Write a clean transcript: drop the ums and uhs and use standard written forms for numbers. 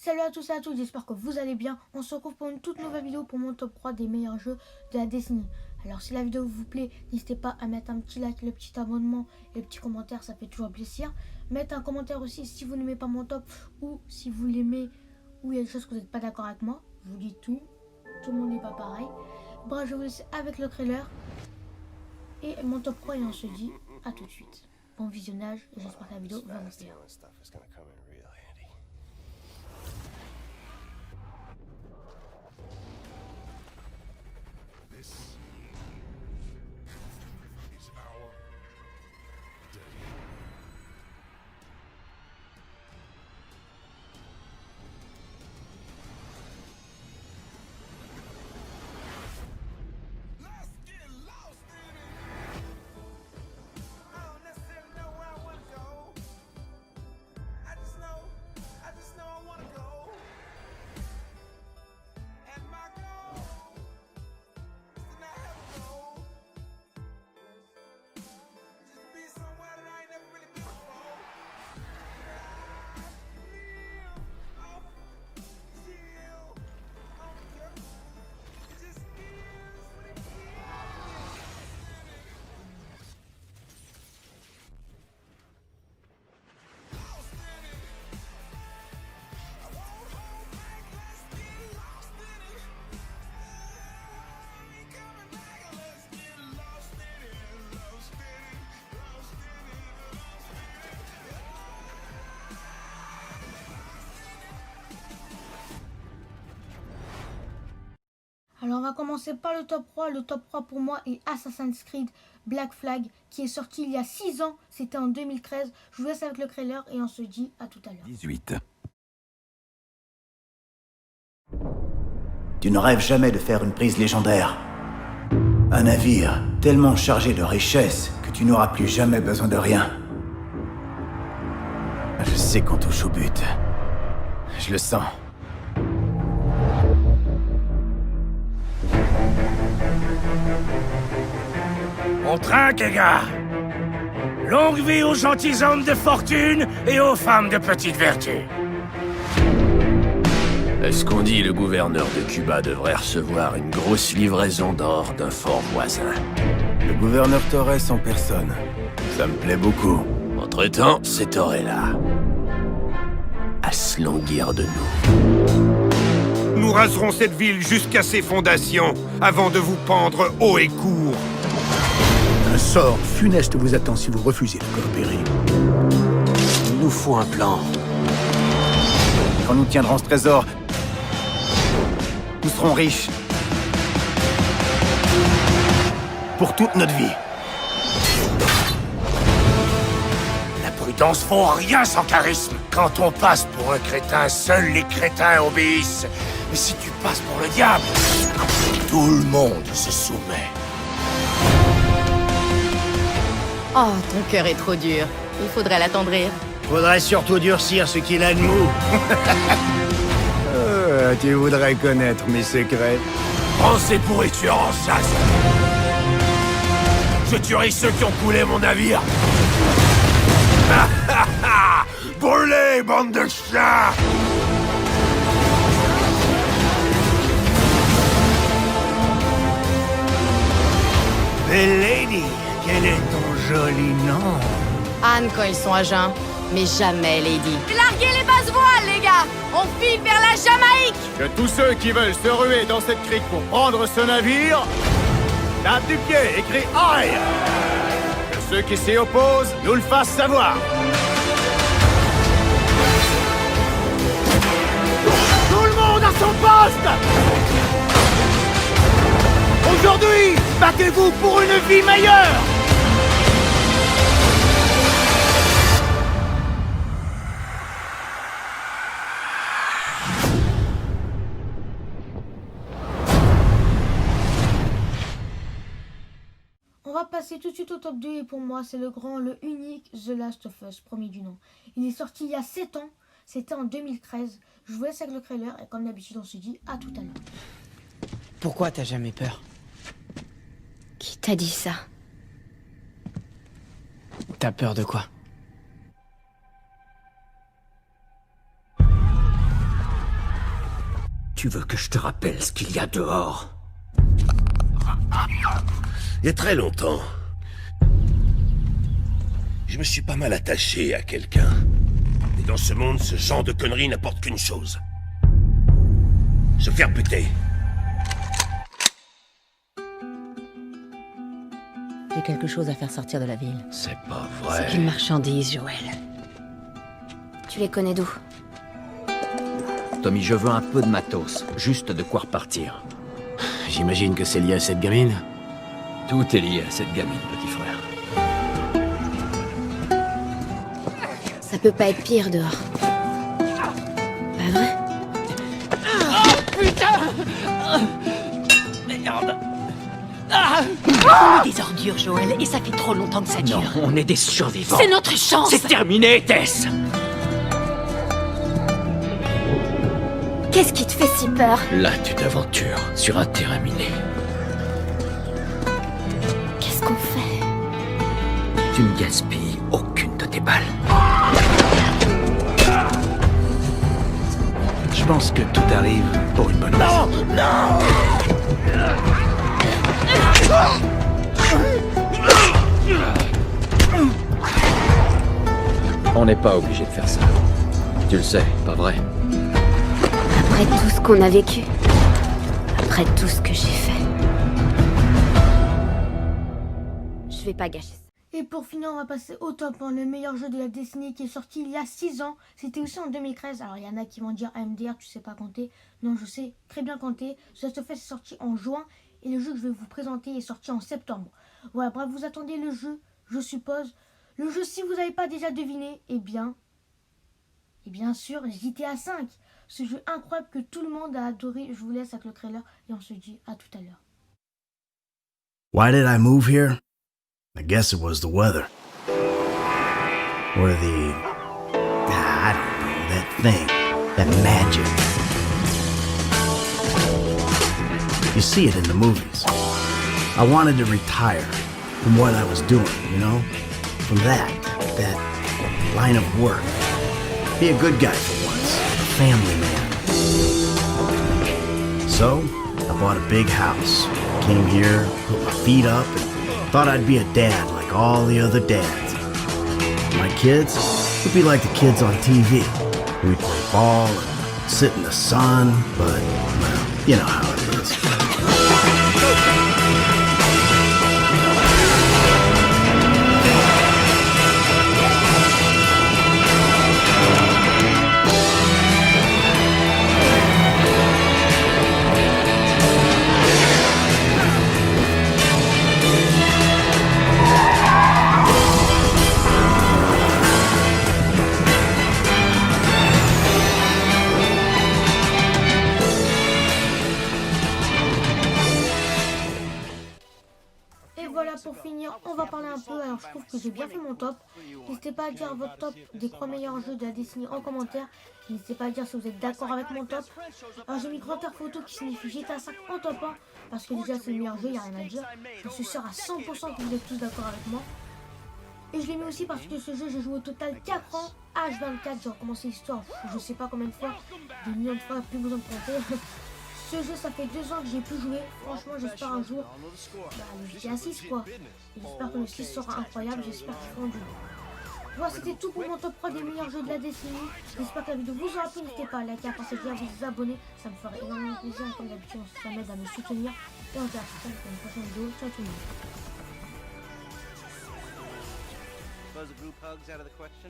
Salut à tous et à toutes, j'espère que vous allez bien. On se retrouve pour une toute nouvelle vidéo pour mon top 3 des meilleurs jeux de la décennie. Alors si la vidéo vous plaît, n'hésitez pas à mettre un petit like, le petit abonnement et le petit commentaire, ça fait toujours plaisir. Mettez un commentaire aussi si vous n'aimez pas mon top ou si vous l'aimez ou il y a des choses que vous n'êtes pas d'accord avec moi. Je vous dis tout le monde n'est pas pareil. Bref, je vous laisse avec le trailer et mon top 3 et on se dit à tout de suite. Bon visionnage et j'espère que la vidéo va vous plaire. Alors on va commencer par le top 3. Le top 3 pour moi est Assassin's Creed Black Flag qui est sorti il y a 6 ans. C'était en 2013. Je vous laisse avec le trailer et on se dit à tout à l'heure. 18. Tu ne rêves jamais de faire une prise légendaire. Un navire tellement chargé de richesses que tu n'auras plus jamais besoin de rien. Je sais qu'on touche au but. Je le sens. On trinque, les gars! Longue vie aux gentilshommes de fortune et aux femmes de petite vertu. Est-ce qu'on dit le gouverneur de Cuba devrait recevoir une grosse livraison d'or d'un fort voisin? Le gouverneur Torres en personne. Ça me plaît beaucoup. Entre-temps, cet or est là. À se languir de nous. Nous raserons cette ville jusqu'à ses fondations, avant de vous pendre haut et court. Un sort funeste vous attend si vous refusez de coopérer. Il nous faut un plan. Quand nous tiendrons ce trésor, nous serons riches. Pour toute notre vie. La prudence vaut rien sans charisme. Quand on passe pour un crétin, seuls les crétins obéissent. Mais si tu passes pour le diable, tout le monde se soumet. Oh, ton cœur est trop dur. Il faudrait l'attendrir. Faudrait surtout durcir ce qu'il a de mou. Tu voudrais connaître mes secrets. Prends ces pourritures en chasse. Je tuerai ceux qui ont coulé mon navire. Brûlez, bande de chiens! Belle lady, quel est ton joli nom? Anne quand ils sont à jeun, mais jamais Lady. Larguez les basses voiles, les gars! On file vers la Jamaïque! Que tous ceux qui veulent se ruer dans cette crique pour prendre ce navire, tape du pied et crie aïe! Que ceux qui s'y opposent nous le fassent savoir. Tout le monde à son poste! Aujourd'hui, battez-vous pour une vie meilleure! On va passer tout de suite au top 2 et pour moi c'est le grand, le unique The Last of Us, premier du nom. Il est sorti il y a 7 ans, c'était en 2013. Je vous laisse avec le trailer et comme d'habitude on se dit à tout à l'heure. Pourquoi t'as jamais peur? Qui t'a dit ça? T'as peur de quoi? tu veux que je te rappelle ce qu'il y a dehors? Il y a très longtemps, je me suis pas mal attaché à quelqu'un. Et dans ce monde, ce genre de conneries n'apporte qu'une chose. Se faire buter. J'ai quelque chose à faire sortir de la ville. C'est pas C'est vrai. une marchandise, Joël. Tu les connais d'où? Tommy, je veux un peu de matos. Juste de quoi repartir. J'imagine que c'est lié à cette gamine. Tout est lié à cette gamine, petit frère. Ça peut pas être pire dehors. Pas vrai? On est des ordures, Joël, et ça fait trop longtemps que ça dure. Non, on est des survivants. C'est notre chance. C'est terminé, Tess. Qu'est-ce qui te fait si peur? Là, tu t'aventures sur un terrain miné. Qu'est-ce qu'on fait? Tu ne gaspilles aucune de tes balles. Je pense que tout arrive pour une bonne raison. On n'est pas obligé de faire ça. Tu le sais, pas vrai? Après tout ce qu'on a vécu, après tout ce que j'ai fait, je vais pas gâcher ça. Et pour finir, on va passer au top 1, le meilleur jeu de la décennie qui est sorti il y a 6 ans. C'était aussi en 2013. Alors il y en a qui vont dire AMDR, tu sais pas compter. Non, je sais très bien compter. Just of Us est sorti en juin et le jeu que je vais vous présenter est sorti en septembre. Voilà, bref, vous attendez le jeu, je suppose. Le jeu, si vous n'avez pas déjà deviné, et bien sûr, GTA 5. Ce jeu incroyable que tout le monde a adoré. Je vous laisse avec le trailer et on se dit à tout à l'heure. Why did I move here? I guess it was the weather. Or I don't know, that thing. That magic. You see it in the movies. I wanted to retire from what I was doing, you know? From that line of work. Be a good guy for once. A family man. So, I bought a big house. Came here, put my feet up, and thought I'd be a dad like all the other dads. My kids would be like the kids on TV. We'd play ball and sit in the sun, but, well, you know how it is. Et voilà, pour finir, on va parler un peu. Alors je trouve que j'ai bien fait mon top. N'hésitez pas à dire votre top des 3 meilleurs jeux de la décennie en commentaire. N'hésitez pas à dire si vous êtes d'accord avec mon top. Alors j'ai mis Grand Theft Auto qui signifie GTA 5 en top 1. Parce que déjà c'est le meilleur jeu, il n'y a rien à dire. Je suis sûr à 100% que vous êtes tous d'accord avec moi. Et je l'ai mis aussi parce que ce jeu, j'ai joué au total 4 ans, H24, j'ai recommencé l'histoire, je sais pas combien de fois, des millions de fois, plus besoin de compter. Ce jeu, ça fait 2 ans que j'ai pu jouer, franchement j'espère un jour, le GTA 6 quoi. J'espère que le 6 sera incroyable, j'espère qu'ils feront du bon. Voilà, c'était tout pour mon top 3 des meilleurs jeux de la décennie. J'espère que la vidéo vous aura plu, n'hésitez pas à liker, à partager, à vous abonner, ça me ferait énormément plaisir, comme d'habitude ça m'aide à me soutenir. Et on se dit à la prochaine pour une prochaine vidéo, ciao tout le monde. Suppose a group hug's out of the question.